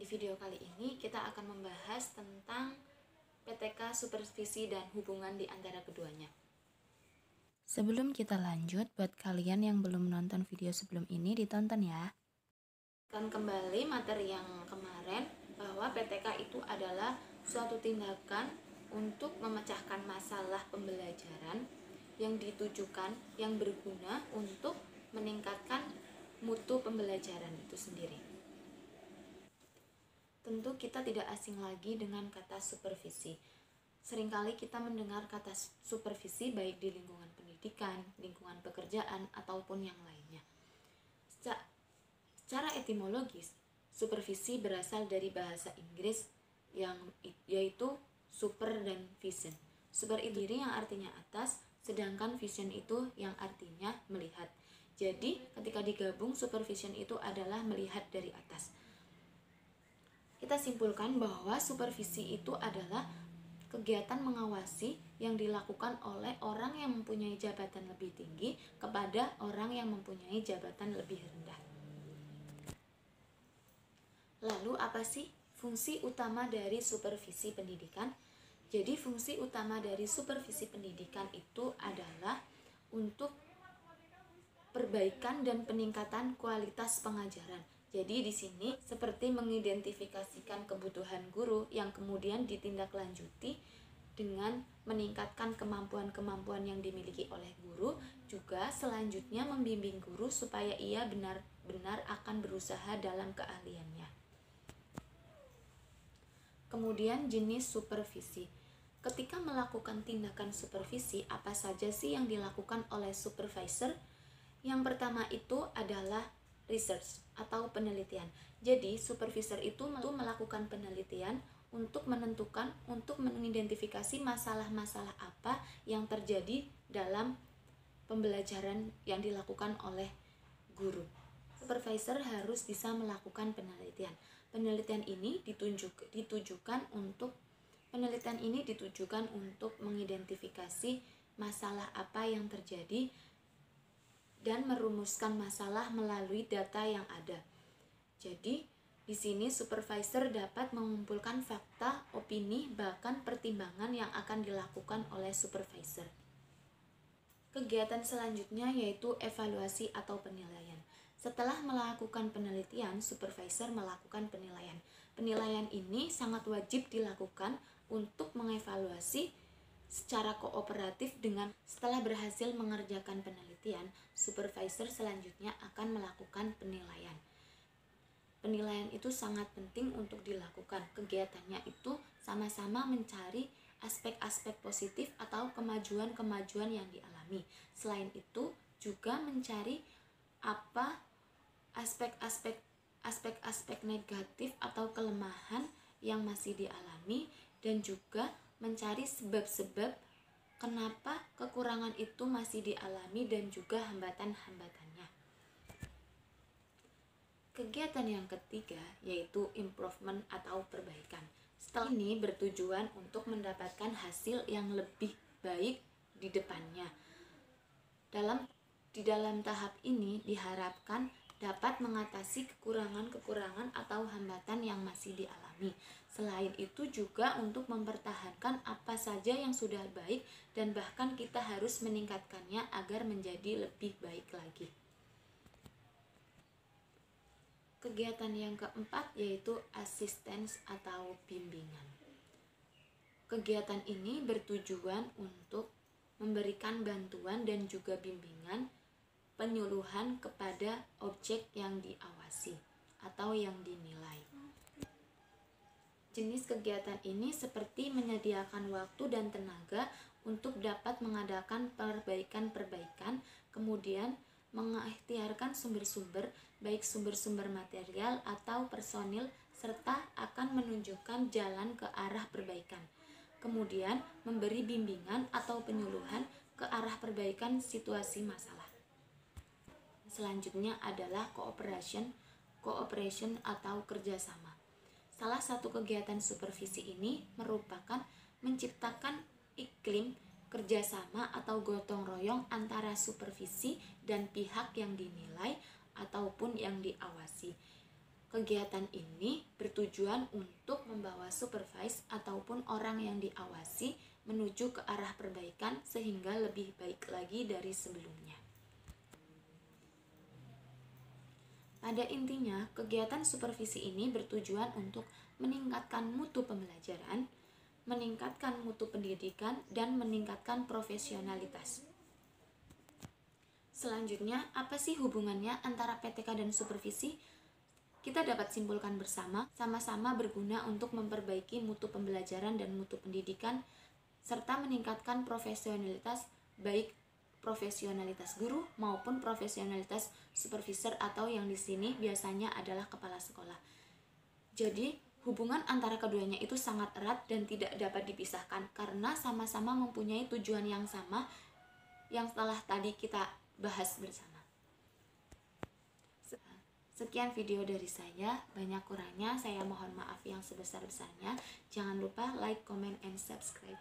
Di video kali ini kita akan membahas tentang PTK, supervisi, dan hubungan di antara keduanya. Sebelum kita lanjut, buat kalian yang belum nonton video sebelum ini, ditonton ya. Akan kembali materi yang kemarin bahwa PTK itu adalah suatu tindakan untuk memecahkan masalah pembelajaran yang ditujukan, yang berguna untuk meningkatkan mutu pembelajaran itu sendiri. Tentu kita tidak asing lagi dengan kata supervisi. Seringkali kita mendengar kata supervisi baik di lingkungan pendidikan, lingkungan pekerjaan, ataupun yang lainnya. Secara etimologis, supervisi berasal dari bahasa Inggris yaitu super dan vision. Super itu yang artinya atas, sedangkan vision itu yang artinya melihat. Jadi, ketika digabung, supervision itu adalah melihat dari atas. Kita simpulkan bahwa supervisi itu adalah kegiatan mengawasi yang dilakukan oleh orang yang mempunyai jabatan lebih tinggi kepada orang yang mempunyai jabatan lebih rendah. Lalu apa sih fungsi utama dari supervisi pendidikan? Jadi fungsi utama dari supervisi pendidikan itu adalah untuk perbaikan dan peningkatan kualitas pengajaran. Jadi di sini seperti mengidentifikasikan kebutuhan guru yang kemudian ditindaklanjuti dengan meningkatkan kemampuan-kemampuan yang dimiliki oleh guru, juga selanjutnya membimbing guru supaya ia benar-benar akan berusaha dalam keahliannya. Kemudian jenis supervisi. Ketika melakukan tindakan supervisi, apa saja sih yang dilakukan oleh supervisor? Yang pertama itu adalah research atau penelitian. Jadi, supervisor itu melakukan penelitian untuk menentukan, untuk mengidentifikasi masalah-masalah apa yang terjadi dalam pembelajaran yang dilakukan oleh guru. Supervisor harus bisa melakukan penelitian. Penelitian ini ditujukan untuk mengidentifikasi masalah apa yang terjadi dan merumuskan masalah melalui data yang ada. Jadi, di sini supervisor dapat mengumpulkan fakta, opini, bahkan pertimbangan yang akan dilakukan oleh supervisor. Kegiatan selanjutnya yaitu evaluasi atau penilaian. Setelah melakukan penelitian, supervisor melakukan penilaian. Penilaian ini sangat wajib dilakukan untuk mengevaluasi secara kooperatif dengan setelah berhasil mengerjakan penelitian, supervisor selanjutnya akan melakukan penilaian. Penilaian itu sangat penting untuk dilakukan. Kegiatannya itu sama-sama mencari aspek-aspek positif atau kemajuan-kemajuan yang dialami. Selain itu juga mencari apa aspek-aspek negatif atau kelemahan yang masih dialami dan juga mencari sebab-sebab kenapa kekurangan itu masih dialami dan juga hambatan-hambatannya. Kegiatan yang ketiga yaitu improvement atau perbaikan. Setelah ini bertujuan untuk mendapatkan hasil yang lebih baik di depannya. Di dalam tahap ini diharapkan dapat mengatasi kekurangan-kekurangan atau hambatan yang masih dialami. Selain itu juga untuk mempertahankan apa saja yang sudah baik dan bahkan kita harus meningkatkannya agar menjadi lebih baik lagi. Kegiatan yang keempat yaitu assistance atau bimbingan. Kegiatan ini bertujuan untuk memberikan bantuan dan juga bimbingan penyuluhan kepada objek yang diawasi atau yang dinilai. Jenis kegiatan ini seperti menyediakan waktu dan tenaga untuk dapat mengadakan perbaikan-perbaikan, kemudian mengikhtiarkan sumber-sumber, baik sumber-sumber material atau personil, serta akan menunjukkan jalan ke arah perbaikan. Kemudian memberi bimbingan atau penyuluhan ke arah perbaikan situasi masalah. Selanjutnya adalah cooperation atau kerjasama. Salah satu kegiatan supervisi ini merupakan menciptakan iklim kerjasama atau gotong royong antara supervisi dan pihak yang dinilai ataupun yang diawasi. Kegiatan ini bertujuan untuk membawa supervise ataupun orang yang diawasi menuju ke arah perbaikan sehingga lebih baik lagi dari sebelumnya. Pada intinya, kegiatan supervisi ini bertujuan untuk meningkatkan mutu pembelajaran, meningkatkan mutu pendidikan, dan meningkatkan profesionalitas. Selanjutnya, apa sih hubungannya antara PTK dan supervisi? Kita dapat simpulkan bersama, sama-sama berguna untuk memperbaiki mutu pembelajaran dan mutu pendidikan, serta meningkatkan profesionalitas, baik profesionalitas guru maupun profesionalitas supervisor atau yang di sini biasanya adalah kepala sekolah. Jadi, hubungan antara keduanya itu sangat erat dan tidak dapat dipisahkan karena sama-sama mempunyai tujuan yang sama yang setelah tadi kita bahas bersama. Sekian video dari saya, banyak kurangnya saya mohon maaf yang sebesar-besarnya. Jangan lupa like, comment, and subscribe.